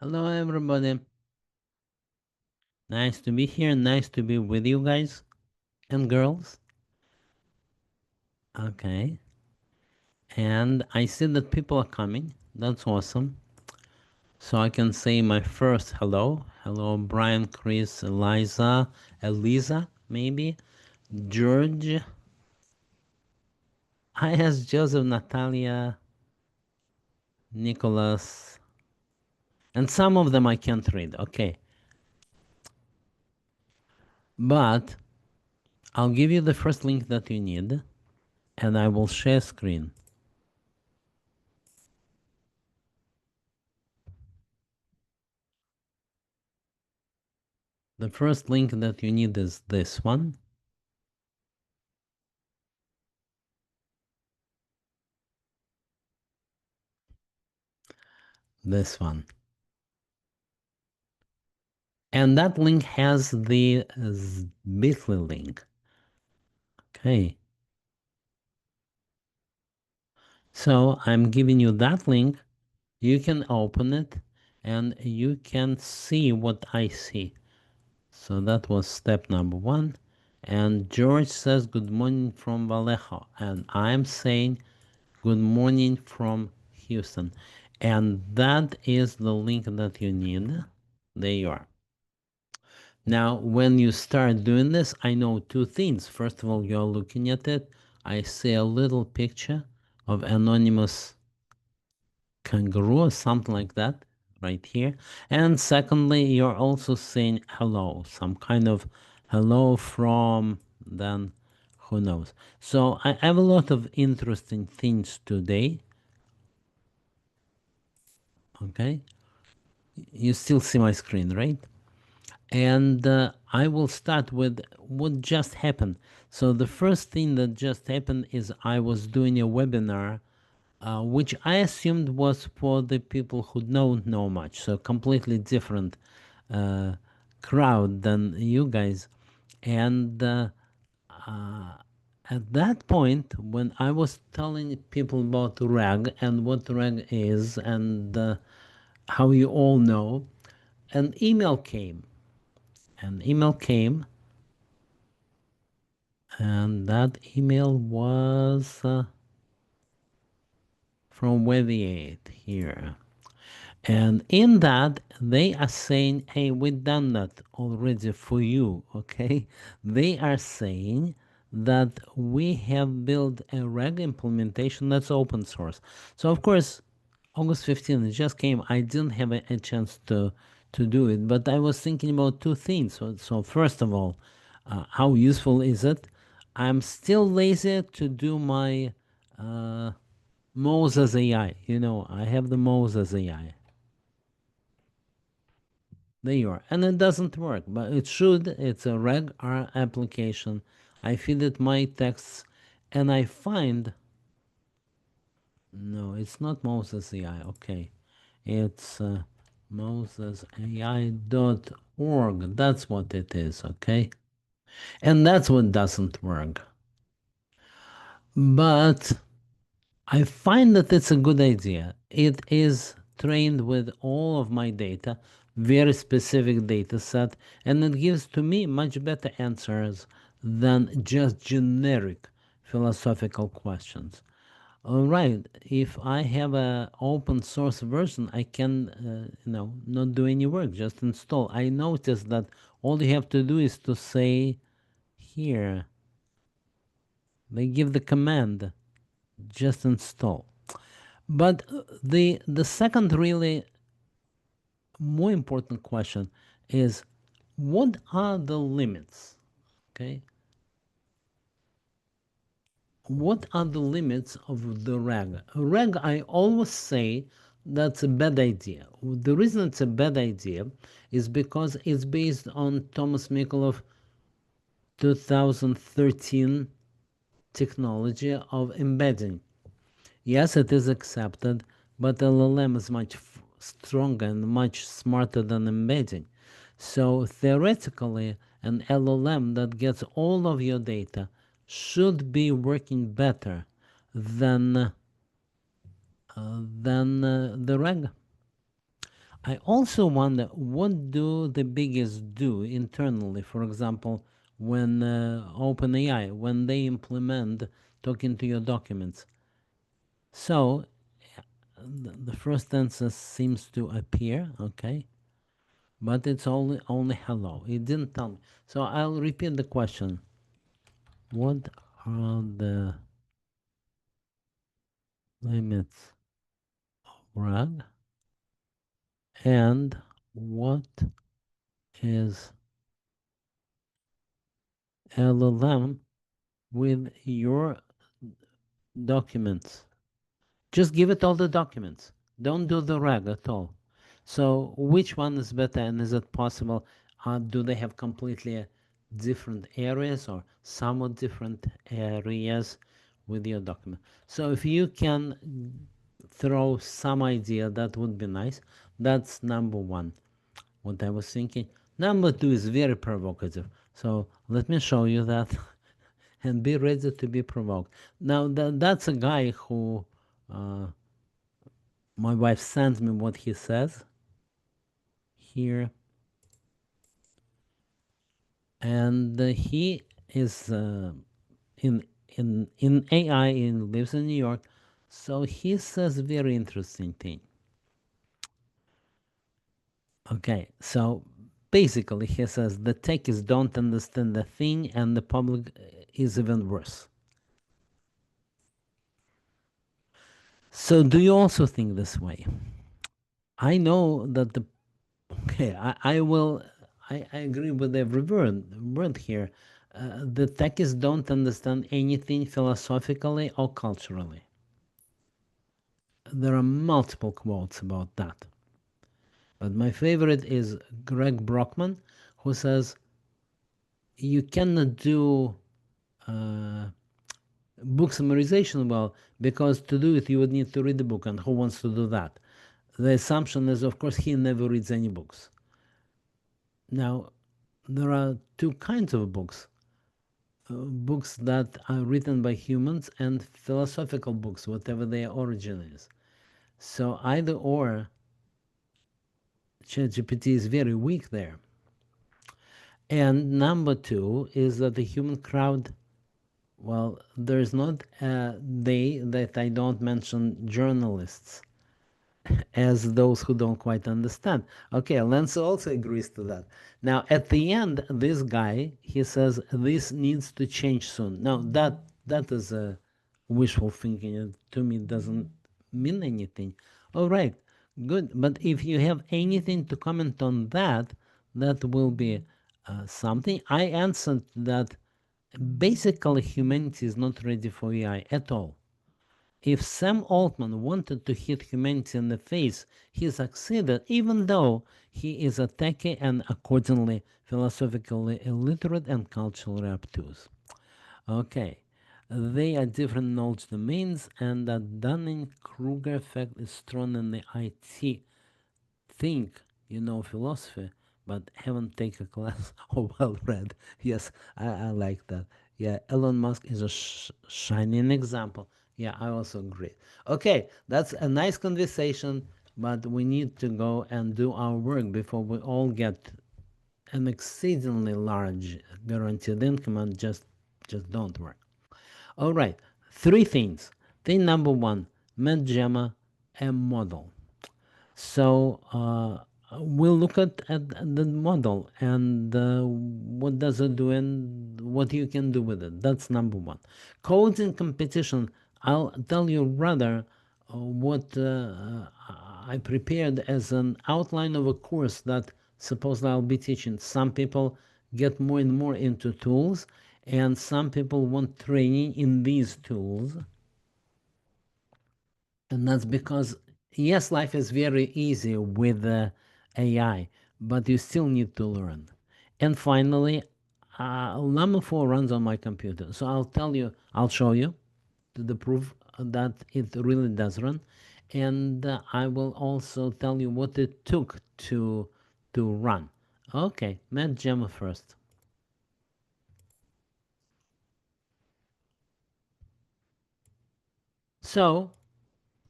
Hello, everybody. Nice to be here. Nice to be with you guys and girls. Okay. And I see that people are coming. That's awesome. So I can say my first hello. Hello, Brian, Chris, Eliza, maybe. George. Hi, as Joseph, Natalia, Nicholas. And some of them I can't read. Okay. But I'll give you the first link that you need. And I will share screen. The first link that you need is this one. This one. And that link has the bit.ly link. Okay. So I'm giving you that link. You can open it and you can see what I see. So that was step number one. And George says, good morning from Vallejo. And I'm saying, good morning from Houston. And that is the link that you need. There you are. Now, when you start doing this, I know two things. First of all, you're looking at it. I see a little picture of anonymous kangaroo or something like that right here. And secondly, you're also saying hello, some kind of hello from, then who knows. So I have a lot of interesting things today. Okay. You still see my screen, right? And I will start with what just happened. So the first thing that just happened is I was doing a webinar, which I assumed was for the people who don't know much. So completely different crowd than you guys. And at that point, when I was telling people about RAG and what RAG is and how you all know, an email came. An email came, and that email was from Webby8 here. And in that, they are saying, hey, we've done that already for you, okay? They are saying that we have built a reg implementation that's open source. So, of course, August 15th, it just came. I didn't have a chance to do it, but I was thinking about two things. So first of all, how useful is it? I'm still lazy to do my Moses AI. You know, I have the Moses AI. There you are. And it doesn't work, but it should. It's a reg R application. I feed it my texts and I find, no, it's not Moses AI. Okay. It's mosesai.org. That's what it is. Okay. And that's what doesn't work. But I find that it's a good idea. It is trained with all of my data, very specific data set, and it gives to me much better answers than just generic philosophical questions. All right, if I have an open source version, I can, not do any work, just install. I noticed that all you have to do is to say here, they give the command, just install. But the second really more important question is, what are the limits? Okay, what are the limits of the reg? Reg, I always say that's a bad idea. The reason it's a bad idea is because it's based on Thomas Michelov 2013 technology of embedding. Yes, it is accepted, but LLM is much stronger and much smarter than embedding. So theoretically, an LLM that gets all of your data should be working better than the reg. I also wonder, what do the biggest do internally? For example, when OpenAI, when they implement talking to your documents. So the first answer seems to appear, okay, but it's only hello. It didn't tell me. So I'll repeat the question. What are the limits of RAG, and what is LLM with your documents? Just give it all the documents. Don't do the RAG at all. So which one is better, and is it possible? Do they have completely different areas or somewhat different areas with your document? So if you can throw some idea, that would be nice. That's number one, what I was thinking. Number two is very provocative. So let me show you that and be ready to be provoked. Now, that's a guy who my wife sends me what he says here, and he is in AI and lives in New York. So he says very interesting thing. Okay, so basically he says the techies don't understand the thing, and the public is even worse. So do you also think this way? I know that the okay, I agree with every word here. The techies don't understand anything philosophically or culturally. There are multiple quotes about that. But my favorite is Greg Brockman, who says, you cannot do book summarization well, because to do it, you would need to read the book, and who wants to do that? The assumption is, of course, he never reads any books. Now, there are two kinds of books. Books that are written by humans and philosophical books, whatever their origin is. So either or, ChatGPT is very weak there. And number two is that the human crowd, well, there's not they that I don't mention journalists as those who don't quite understand. Okay, Lance also agrees to that. Now, at the end, this guy, he says, this needs to change soon. Now, that is a wishful thinking. It, to me, doesn't mean anything. All right, good. But if you have anything to comment on that, that will be something. I answered that basically humanity is not ready for AI at all. If Sam Altman wanted to hit humanity in the face, he succeeded, even though he is a techie and accordingly philosophically illiterate and culturally obtuse. Okay, they are different knowledge domains, and the Dunning-Kruger effect is strong in the IT. Think you know philosophy, but haven't taken a class or well read. Yes, I like that. Yeah, Elon Musk is a shining example. Yeah, I also agree. Okay, that's a nice conversation, but we need to go and do our work before we all get an exceedingly large guaranteed income and just don't work. All right, three things. Thing number one, MedGemma, a model. So we'll look at the model and what does it do and what you can do with it. That's number one. Codes in competition. I'll tell you rather what I prepared as an outline of a course that supposedly I'll be teaching. Some people get more and more into tools, and some people want training in these tools. And that's because, yes, life is very easy with AI, but you still need to learn. And finally, Llama 4 runs on my computer. So I'll show you the proof that it really does run. And I will also tell you what it took to run. Okay, MedGemma first. So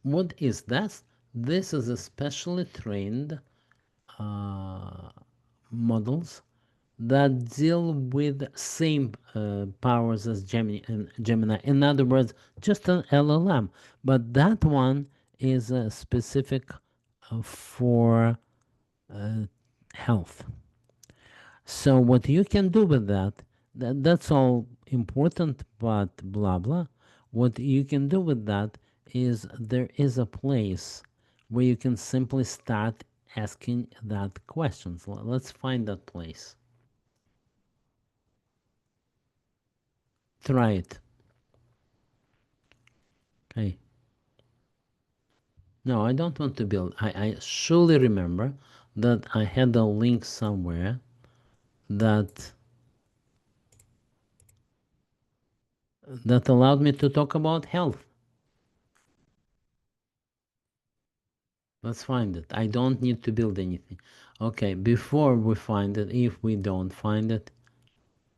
what is that? This is a specially trained models that deal with same powers as Gemini. In other words, just an LLM, but that one is specific for health. So what you can do with that's all important, but blah blah. What you can do with that is there is a place where you can simply start asking that questions. Let's find that place. Try it. Okay. No, I don't want to build. I surely remember that I had a link somewhere that that allowed me to talk about health. Let's find it. I don't need to build anything. Okay, before we find it, if we don't find it,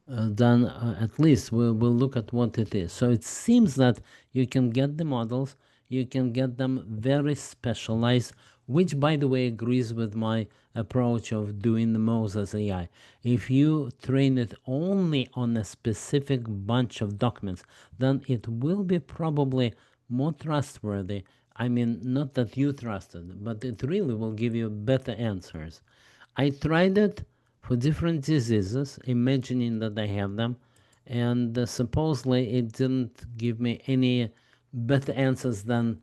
then at least we'll look at what it is. So it seems that you can get the models, you can get them very specialized, which by the way agrees with my approach of doing the Moses AI. If you train it only on a specific bunch of documents, then it will be probably more trustworthy. I mean, not that you trust it, but it really will give you better answers. I tried it for different diseases, imagining that I have them, and supposedly it didn't give me any better answers than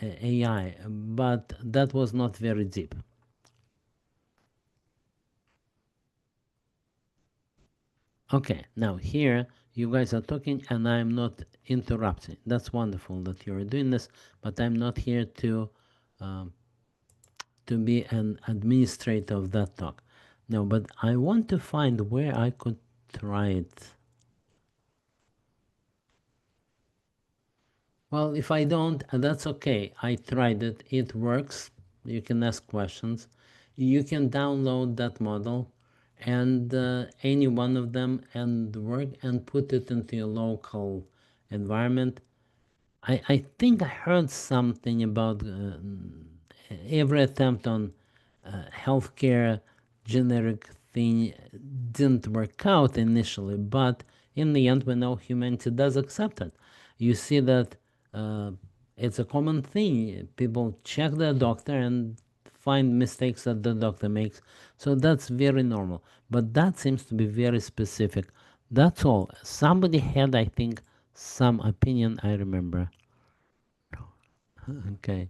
AI, but that was not very deep. Okay, now here you guys are talking and I'm not interrupting. That's wonderful that you're doing this, but I'm not here um, to be an administrator of that talk. No, but I want to find where I could try it. Well, if I don't, that's okay. I tried it. It works. You can ask questions. You can download that model and any one of them and work and put it into your local environment. I think I heard something about every attempt on healthcare generic thing didn't work out initially, but in the end, we know humanity does accept it. You see that uh, it's a common thing. People check their doctor and find mistakes that the doctor makes. So that's very normal. But that seems to be very specific. That's all. Somebody had, I think, some opinion, I remember. Okay,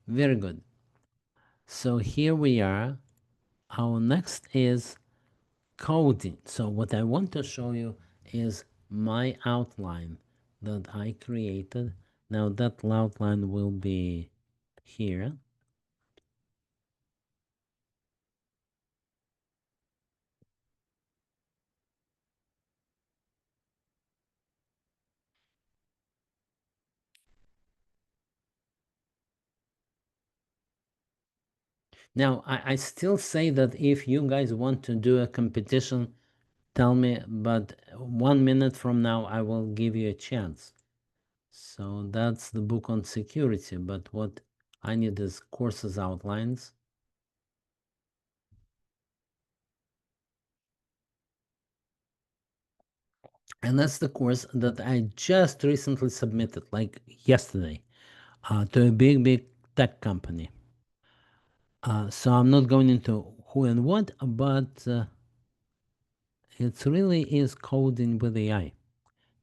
very good. So here we are. Our next is coding. So what I want to show you is my outline that I created. Now that outline will be here. Now I still say that if you guys want to do a competition, tell me, but 1 minute from now I will give you a chance. So that's the book on security, but what I need is courses outlines. And that's the course that I just recently submitted, like yesterday, to a big tech company. So I'm not going into who and what, but it really is coding with AI.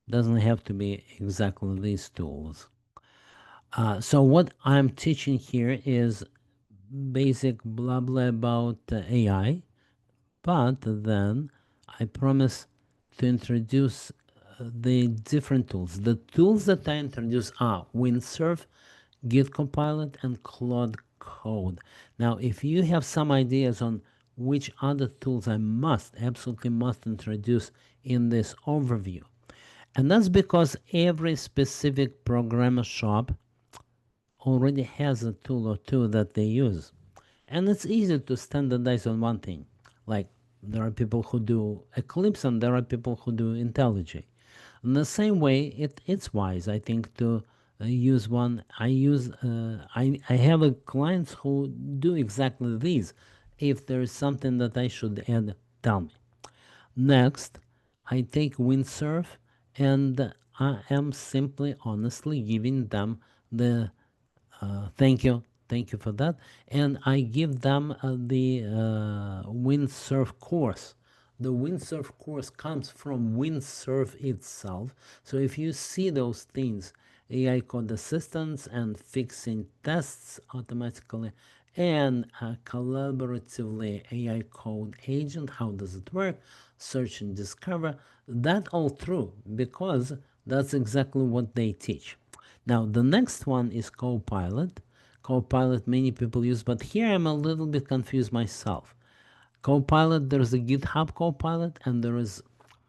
Doesn't have to be exactly these tools. So what I'm teaching here is basic blah blah about AI, but then I promise to introduce the different tools. The tools that I introduce are Windsurf, GitHub Copilot, and Claude Code. Now, if you have some ideas on which other tools I absolutely must introduce in this overview, and that's because every specific programmer shop already has a tool or two that they use. And it's easy to standardize on one thing. Like there are people who do Eclipse and there are people who do IntelliJ. In the same way, it's wise, I think, to use one. I have clients who do exactly these. If there is something that I should add, tell me. Next, I take Windsurf and I am simply honestly giving them the thank you for that, and I give them the Windsurf course. The Windsurf course comes from Windsurf itself. So if you see those things, AI code assistance and fixing tests automatically, and collaboratively AI code agent, how does it work? Search and discover, that all true because that's exactly what they teach. Now, the next one is Copilot. Copilot many people use, but here I'm a little bit confused myself. Copilot, there's a GitHub Copilot and there is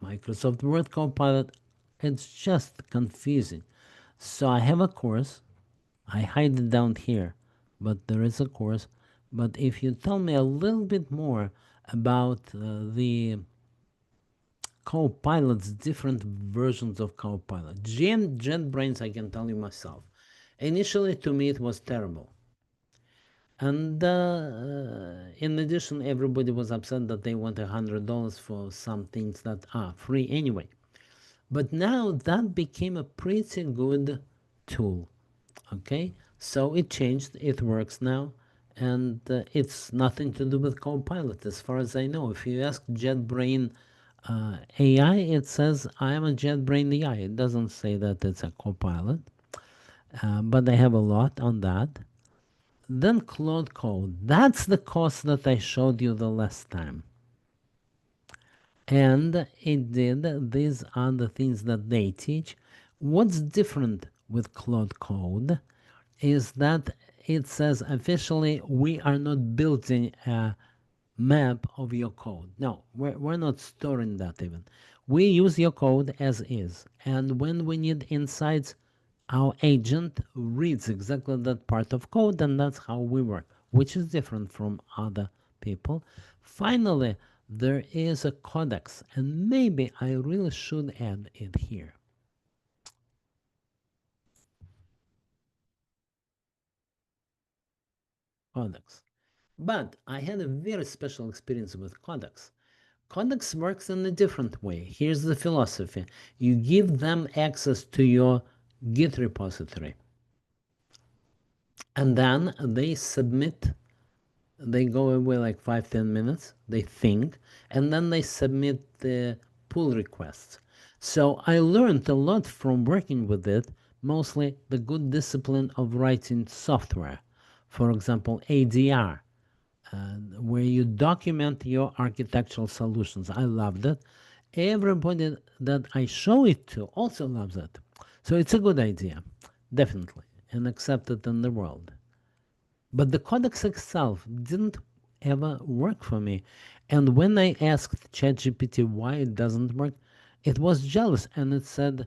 Microsoft Word Copilot. It's just confusing. So I have a course. I hide it down here, but there is a course. But if you tell me a little bit more about the Copilots, different versions of Copilot. JetBrains, I can tell you myself. Initially, to me, it was terrible. And in addition, everybody was upset that they want $100 for some things that are free anyway. But now that became a pretty good tool. Okay, so it changed, it works now, and it's nothing to do with Copilot as far as I know. If you ask JetBrain AI, it says I am a JetBrain AI. It doesn't say that it's a Copilot, but I have a lot on that. Then Claude Code. That's the course that I showed you the last time. And it did. These are the things that they teach. What's different with Claude Code is that it says officially we are not building a map of your code. No, we're not storing that even. We use your code as is. And when we need insights, our agent reads exactly that part of code, and that's how we work, which is different from other people. Finally, there is a codex, and maybe I really should add it here. Codex. But I had a very special experience with Codex. Codex works in a different way. Here's the philosophy. You give them access to your Git repository. And then they submit, they go away like 5-10 minutes, they think, and then they submit the pull requests. So I learned a lot from working with it, mostly the good discipline of writing software. For example, ADR, where you document your architectural solutions. I loved it. Everybody that I show it to also loves it. So it's a good idea, definitely, and accepted in the world. But the codex itself didn't ever work for me. And when I asked ChatGPT why it doesn't work, it was jealous and it said,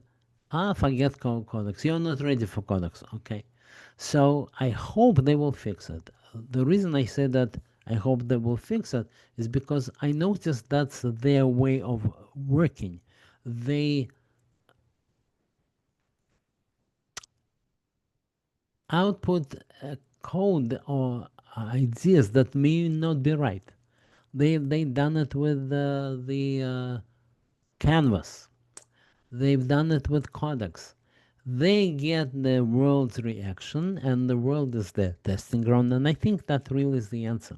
forget codex. You're not ready for codex. Okay. So I hope they will fix it. The reason I say that I hope they will fix it is because I noticed that's their way of working. They output code or ideas that may not be right. They done it with the canvas. They've done it with codex. They get the world's reaction, and the world is the testing ground. And I think that really is the answer.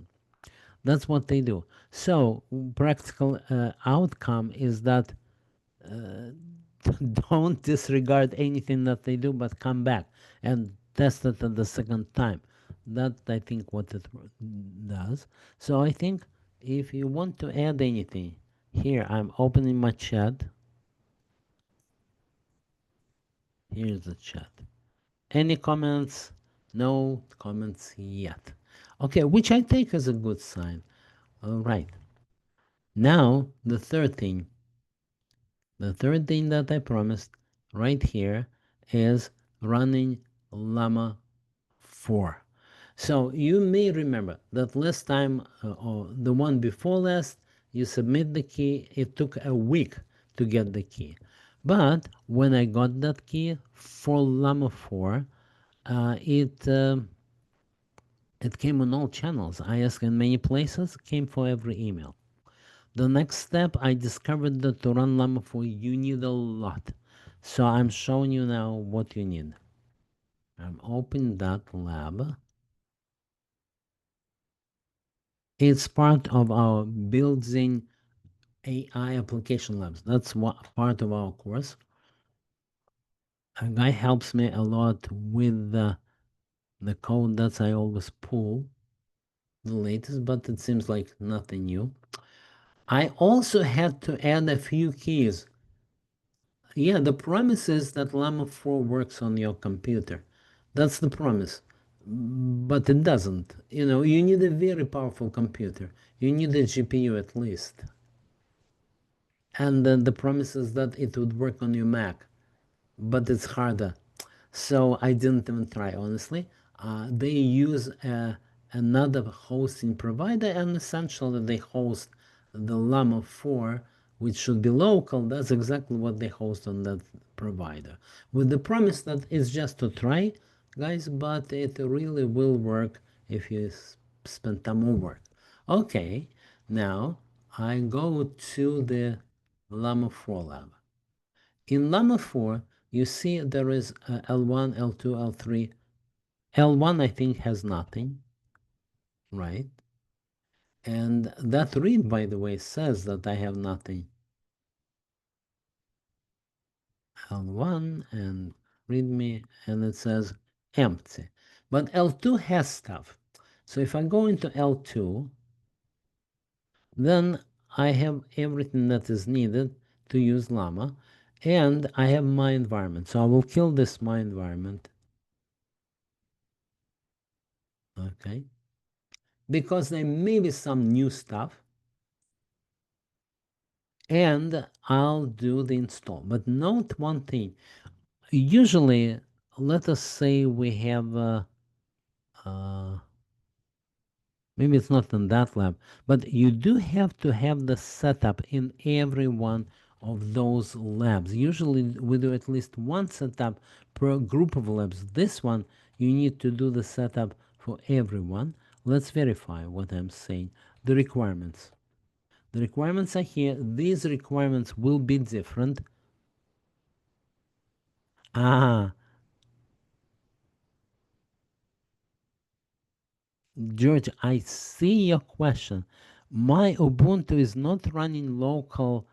That's what they do. So practical outcome is that don't disregard anything that they do, but come back and test it at the second time. That I think what it does. So I think if you want to add anything, here I'm opening my chat. Here's the chat. Any comments? No comments yet. Okay, which I take as a good sign. All right. Now, the third thing. The third thing that I promised right here is running Llama 4. So you may remember that last time, or the one before last, you submit the key. It took a week to get the key. But when I got that key for Llama 4, it It came on all channels. I asked in many places, came for every email. The next step, I discovered that to run Llama 4, you need a lot. So I'm showing you now what you need. I'm opening that lab. It's part of our building AI application labs. That's what part of our course. A guy helps me a lot with the code that I always pull, the latest, but it seems like nothing new. I also had to add a few keys. Yeah, the promise is that Llama 4 works on your computer. That's the promise. But it doesn't. You know, you need a very powerful computer. You need a GPU at least. And the promise is that it would work on your Mac, but it's harder. So I didn't even try, honestly. They use another hosting provider, and essentially they host the Llama 4, which should be local. That's exactly what they host on that provider, with the promise that it's just to try, guys, but it really will work if you spend time on work. Okay, now I go to the Llama 4 lab. In Llama 4, you see there is L1, L2, L3. L1, I think, has nothing, right? And that read, by the way, says that I have nothing. L1 and readme, and it says empty. But L2 has stuff. So if I go into L2, then I have everything that is needed to use Llama, and I have my environment. So I will kill this my environment. Okay. Because there may be some new stuff, and I'll do the install. But note one thing. Usually, let us say we have, maybe it's not in that lab, but you do have to have the setup in every one of those labs. Usually, we do at least one setup per group of labs. This one, you need to do the setup for everyone. Let's verify what I'm saying. The requirements. The requirements are here. These requirements will be different. Ah, George, I see your question. My Ubuntu is not running local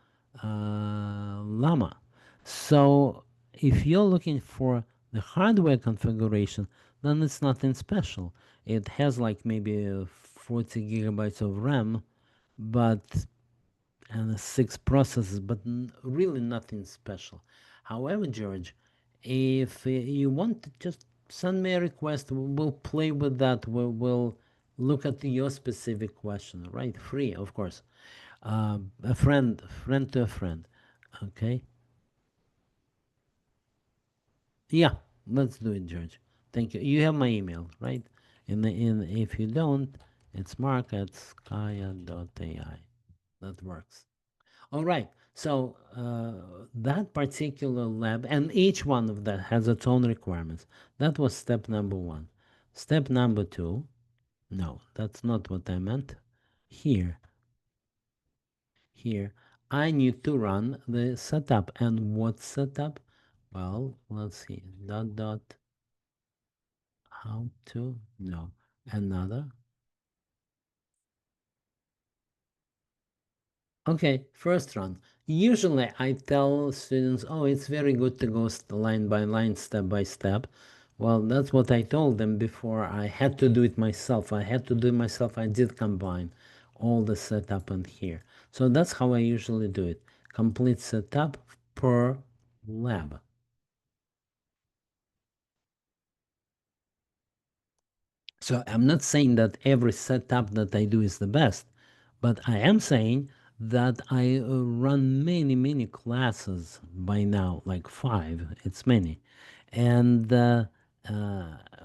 Llama. So if you're looking for the hardware configuration, then it's nothing special. It has like maybe 40 gigabytes of RAM, but and 6 processes, but really nothing special. However, George, if you want to just send me a request, we'll play with that. We'll look at your specific question, right? Free, of course. A friend to a friend. Okay. Yeah, let's do it, George. Thank you. You have my email, right? In if you don't, it's mark@skya.ai. That works. All right. So that particular lab, and each one of that has its own requirements. That was step number one. Step number two, no, that's not what I meant. Here, here, I need to run the setup. And what setup? Well, let's see. Dot dot. How to? No, another. Okay, first run. Usually I tell students, oh, it's very good to go line by line, step by step. Well, that's what I told them before. I had to do it myself. I had to do it myself. I did combine all the setup in here. So that's how I usually do it. Complete setup per lab. So I'm not saying that every setup that I do is the best, but I am saying that I run many classes by now, like 5. It's many, and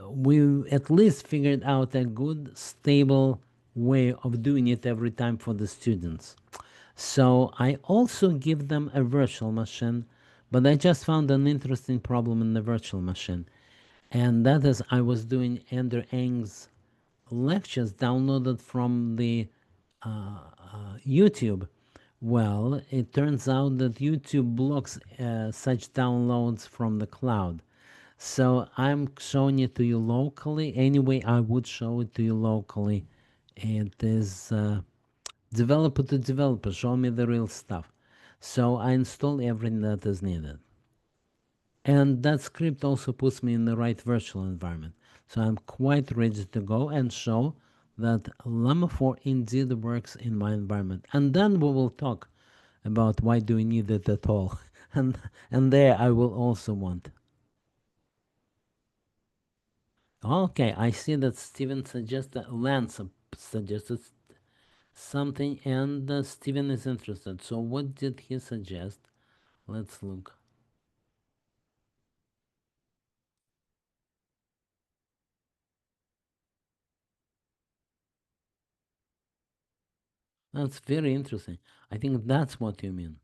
we at least figured out a good, stable way of doing it every time for the students. So I also give them a virtual machine, but I just found an interesting problem in the virtual machine, and that is I was doing Ender Eng's lectures downloaded from the YouTube. Well, it turns out that YouTube blocks such downloads from the cloud. So I'm showing it to you locally. Anyway, I would show it to you locally. It is developer to developer. Show me the real stuff. So I install everything that is needed. And that script also puts me in the right virtual environment. So I'm quite ready to go and show that Llama 4 indeed works in my environment. And then we will talk about why do we need it at all. and and there I will also want. Okay, I see that Steven suggested, Lance suggested something, and Steven is interested. So what did he suggest? Let's look. That's very interesting. I think that's what you mean.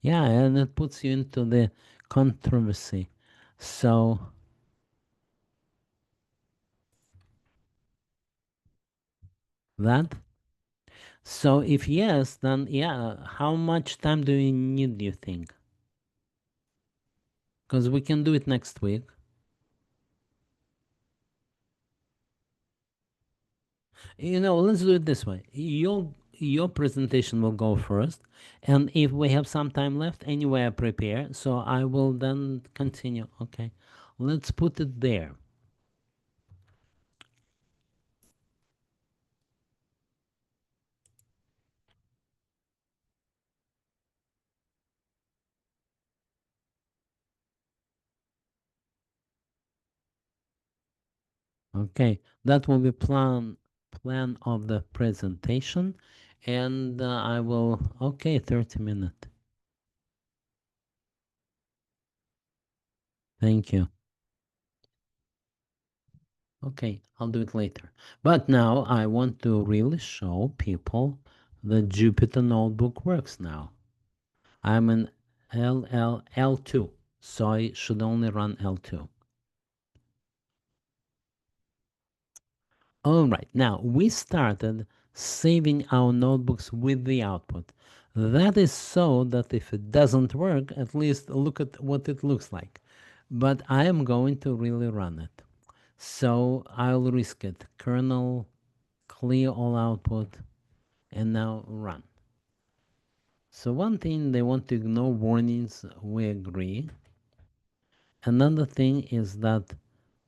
Yeah, and it puts you into the controversy. So that. So if yes, then yeah, how much time do you need, do you think? Because we can do it next week. Let's do it this way. Your presentation will go first, and if we have some time left, anyway, I prepare, so I will then continue. Okay, let's put it there. Okay, that will be plan of the presentation, and I will. Okay, 30 minutes. Thank you. Okay, I'll do it later. But now I want to really show people that Jupyter Notebook works now. I'm in L2, so I should only run L2. All right, now we started saving our notebooks with the output. That is so that if it doesn't work, at least look at what it looks like. But I am going to really run it. So I'll risk it. Kernel, clear all output, and now run. So one thing, they want to ignore warnings, we agree. Another thing is that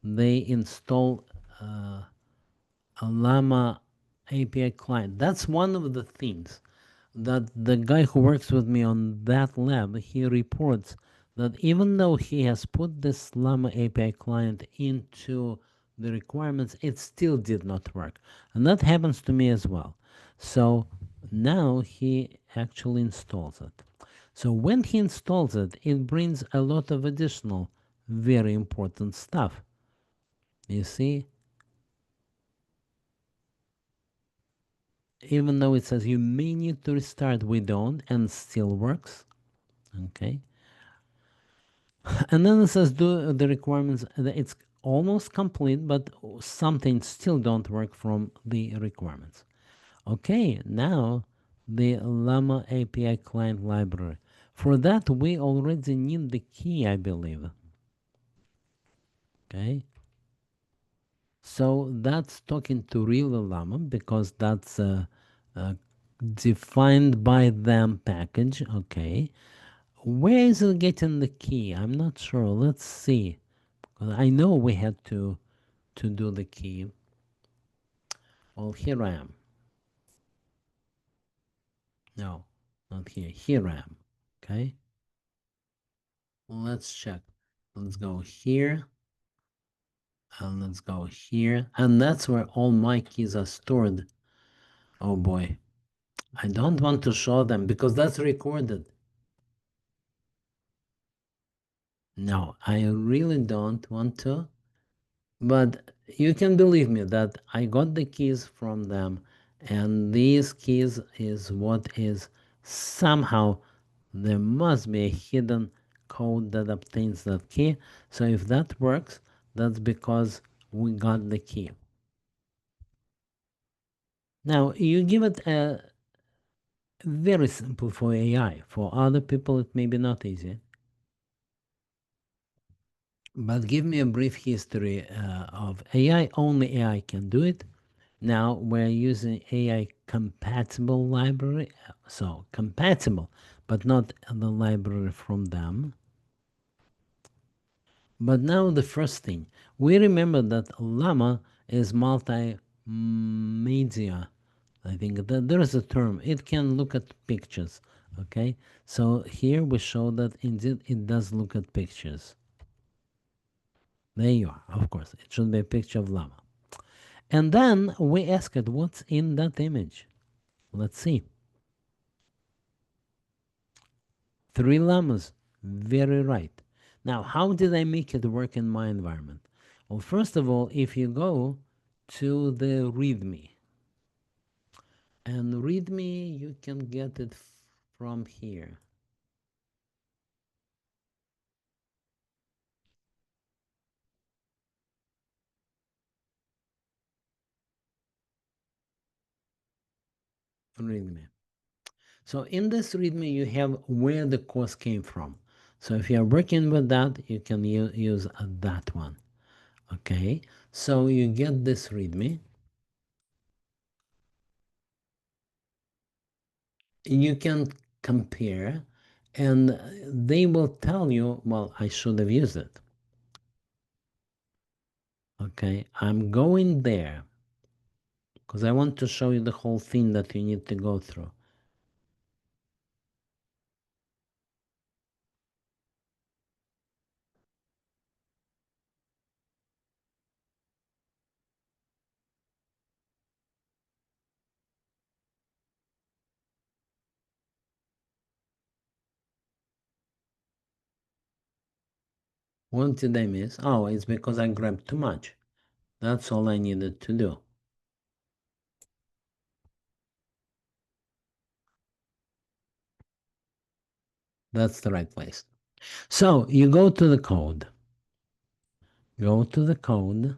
they install a Llama API client. That's one of the things that the guy who works with me on that lab, he reports that even though he has put this Llama API client into the requirements, it still did not work. And that happens to me as well. So now he actually installs it. So when he installs it, it brings a lot of additional very important stuff. You see, even though it says you may need to restart, we don't, and still works. Okay. And then it says do the requirements. It's almost complete, but some things still don't work from the requirements. Okay, now the Llama API client library. For that, we already need the key, I believe. Okay. So that's talking to real Llama because that's defined by them package. Okay. Where is it getting the key? I'm not sure. Let's see. I know we had to do the key. Well, here I am. No, not here. Here I am. Okay. Let's check. Let's go here. And let's go here. And that's where all my keys are stored. Oh boy. I don't want to show them because that's recorded. No, I really don't want to. But you can believe me that I got the keys from them, and these keys is what is somehow there must be a hidden code that obtains that key. So if that works, that's because we got the key. Now you give it a very simple for AI. For other people, it may be not easy. But give me a brief history of AI. Only AI can do it. Now we're using AI compatible library. So compatible, but not the library from them. But now the first thing, we remember that Llama is multimedia. I think that there is a term. It can look at pictures. Okay, so here we show that indeed it does look at pictures. There you are. Of course, it should be a picture of Llama. And then we ask it what's in that image. Let's see. 3 llamas. Very right. Now, how did I make it work in my environment? Well, first of all, if you go to the README, and README, you can get it from here. README. So in this README, you have where the course came from. So if you're working with that, you can use that one. Okay, so you get this README. You can compare, and they will tell you, well, I should have used it. Okay, I'm going there because I want to show you the whole thing that you need to go through. What did I miss? Oh, it's because I grabbed too much. That's all I needed to do. That's the right place. So you go to the code. Go to the code.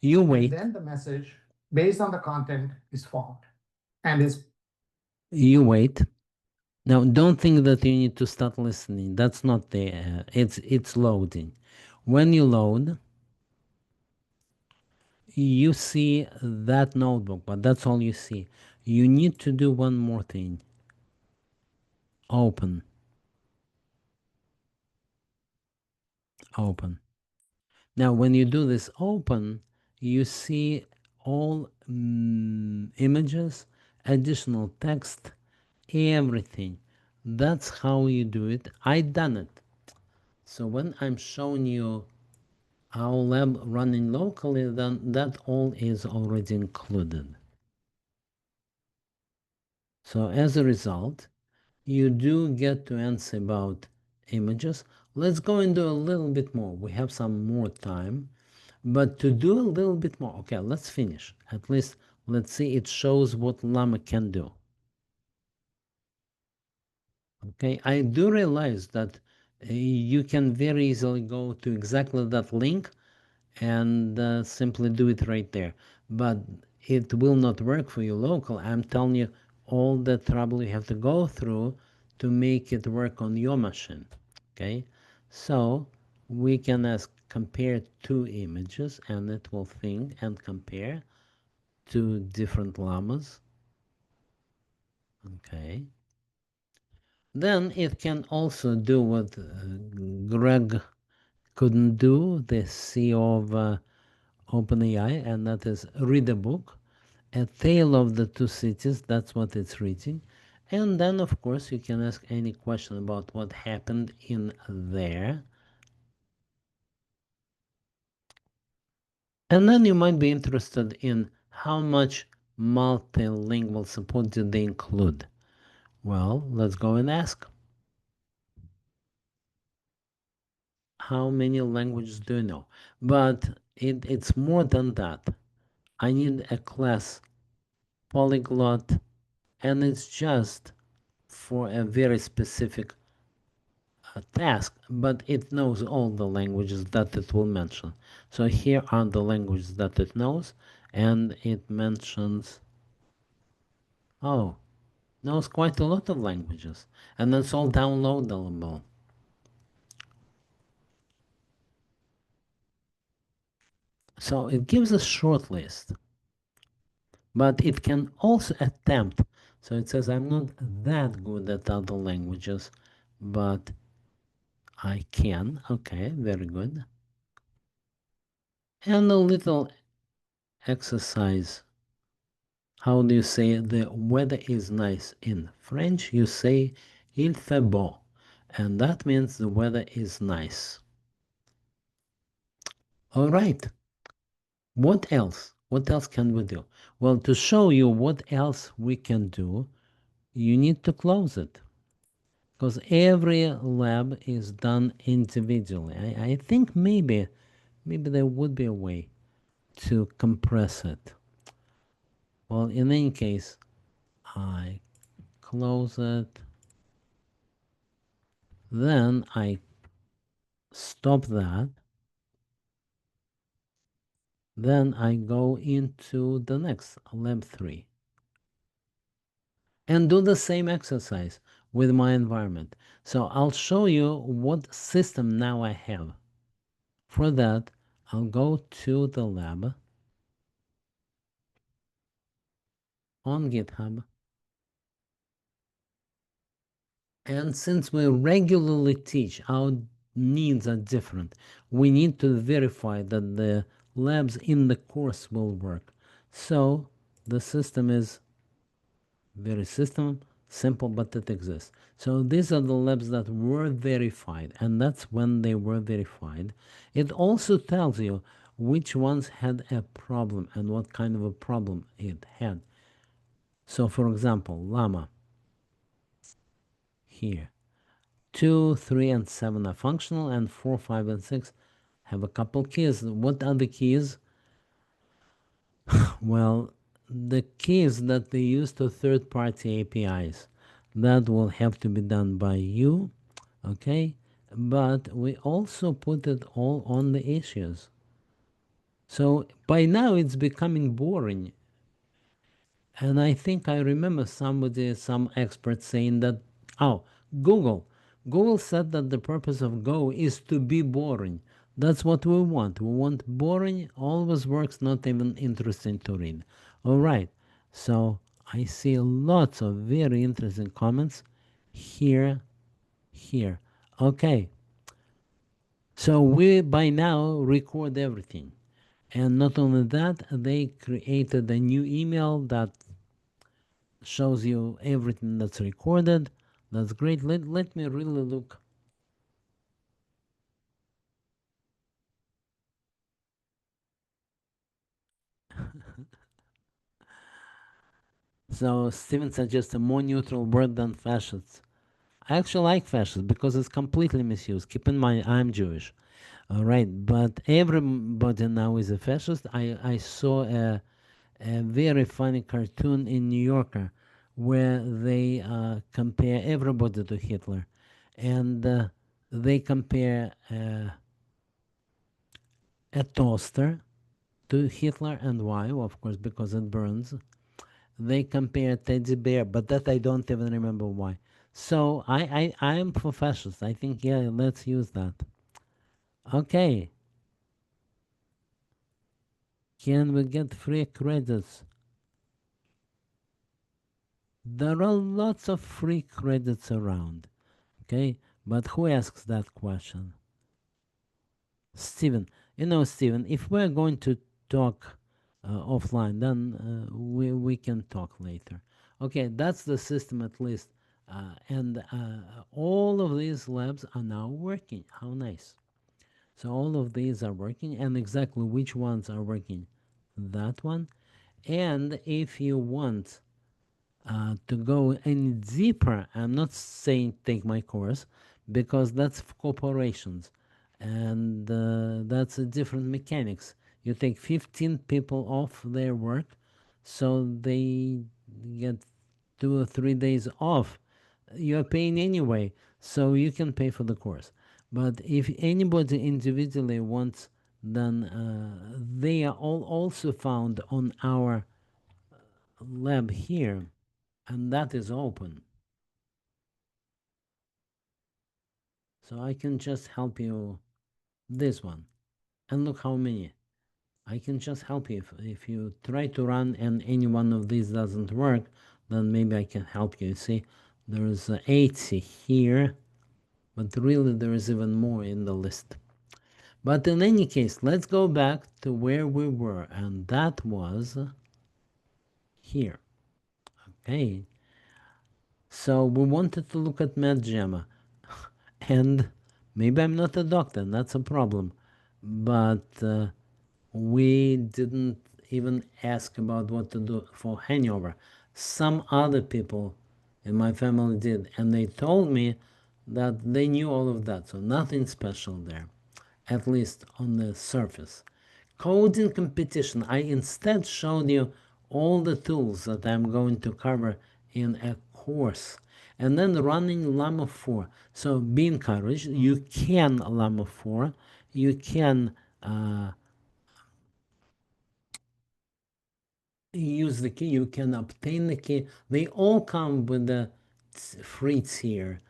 You wait. And then the message based on the content is formed and is. You wait. Now, don't think that you need to start listening. That's not the. It's loading. When you load, you see that notebook, but that's all you see. You need to do one more thing. Open. Open. Now, when you do this open, you see all images, additional text, everything. That's how you do it. I done it. So when I'm showing you our lab running locally, then that all is already included. So as a result, you do get to answer about images. Let's go and do a little bit more. We have some more time, but to do a little bit more, okay, let's finish. At least let's see, it shows what Llama can do. Okay, I do realize that you can very easily go to exactly that link and simply do it right there, but it will not work for you local. I'm telling you all the trouble you have to go through to make it work on your machine. Okay, so we can ask compare 2 images, and it will think and compare 2 different llamas. Okay, then it can also do what Greg couldn't do, the CEO of OpenAI, and that is read a book, A Tale of the Two Cities. That's what it's reading. And then, of course, you can ask any question about what happened in there. And then you might be interested in how much multilingual support did they include. Well, let's go and ask. How many languages do you know? But it's more than that. I need a class polyglot, and it's just for a very specific task, but it knows all the languages that it will mention. So here are the languages that it knows, and it mentions, oh, knows quite a lot of languages, and it's all downloadable. So it gives a short list, but it can also attempt. So it says, I'm not that good at other languages, but I can. Okay, very good. And a little exercise. How do you say the weather is nice in French? You say il fait beau, and that means the weather is nice. All right. What else? What else can we do? Well, to show you what else we can do, you need to close it, because every lab is done individually. I think maybe there would be a way to compress it. Well, in any case, I close it. Then I stop that. Then I go into the next lab 3 and do the same exercise with my environment. So I'll show you what system now I have. For that, I'll go to the lab on GitHub. And since we regularly teach, our needs are different. We need to verify that the labs in the course will work. So the system is very simple, but it exists. So these are the labs that were verified, and that's when they were verified. It also tells you which ones had a problem and what kind of a problem it had. So for example, Llama here. 2, 3, and 7 are functional, and 4, 5, and 6 have a couple keys. What are the keys? Well, the keys that they use to third-party APIs. That will have to be done by you, okay? But we also put it all on the issues. So by now it's becoming boring. And I think I remember some expert saying that, oh, Google. Google said that the purpose of Go is to be boring. That's what we want. We want boring, always works, not even interesting to read. All right. So I see lots of very interesting comments here, here. Okay. So we by now record everything. And not only that, they created a new email that shows you everything that's recorded. That's great. Let me really look. So Steven suggests a more neutral word than fascists. I actually like fascists because it's completely misused. Keep in mind, I'm Jewish. All right, but everybody now is a fascist. I saw a very funny cartoon in New Yorker where they compare everybody to Hitler, and they compare a toaster to Hitler, and why? Well, of course, because it burns. They compare teddy bear, but that I don't even remember why. So I am for fascist. I think, yeah, let's use that. Okay. Can we get free credits? There are lots of free credits around. Okay, but who asks that question? Steven. Steven, if we're going to talk offline, then we can talk later. Okay, that's the system at least. And all of these labs are now working. How nice. So all of these are working, and exactly which ones are working? That one. And if you want to go any deeper, I'm not saying take my course because that's corporations and that's a different mechanics. You take 15 people off their work, so they get 2 or 3 days off. you're paying anyway, so you can pay for the course. But if anybody individually wants, then they are all also found on our lab here, and that is open. So I can just help you this one. And look how many. I can just help you. If you try to run and any one of these doesn't work, then maybe I can help you. You see, there's 80 here, but really there is even more in the list. But in any case, let's go back to where we were, and that was here. Okay, so we wanted to look at MedGemma, and maybe I'm not a doctor, and that's a problem, but we didn't even ask about what to do for Hangover. Some other people in my family did, and they told me that they knew all of that, so nothing special there, at least on the surface. Coding competition, I instead showed you all the tools that I'm going to cover in a course. And then running Llama 4. So be encouraged. You can Llama 4. You can use the key. You can obtain the key. They all come with the free tier.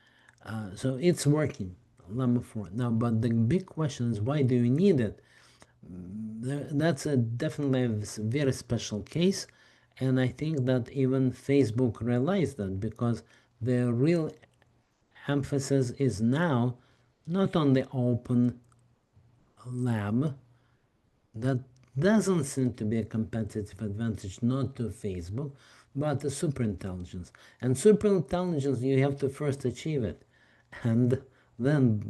So it's working, Llama 4. Now, but the big question is, why do you need it? That's definitely a very special case, and I think that even Facebook realized that, because the real emphasis is now not on the open lab. That doesn't seem to be a competitive advantage, not to Facebook, but the superintelligence. And superintelligence, you have to first achieve it and then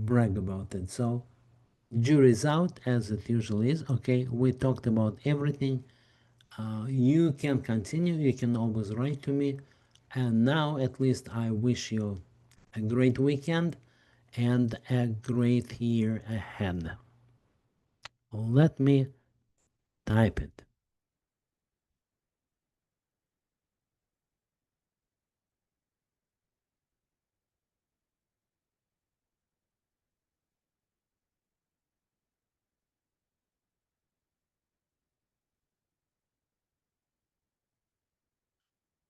brag about it. So jury's out, as it usually is. Okay, we talked about everything. You can continue, you can always write to me. And now, at least, I wish you a great weekend and a great year ahead. Let me type it.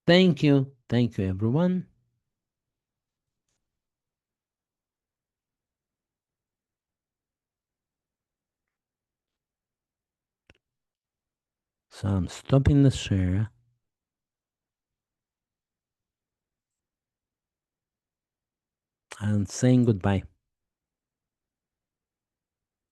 Thank you. Thank you, everyone. So I'm stopping the share and saying goodbye.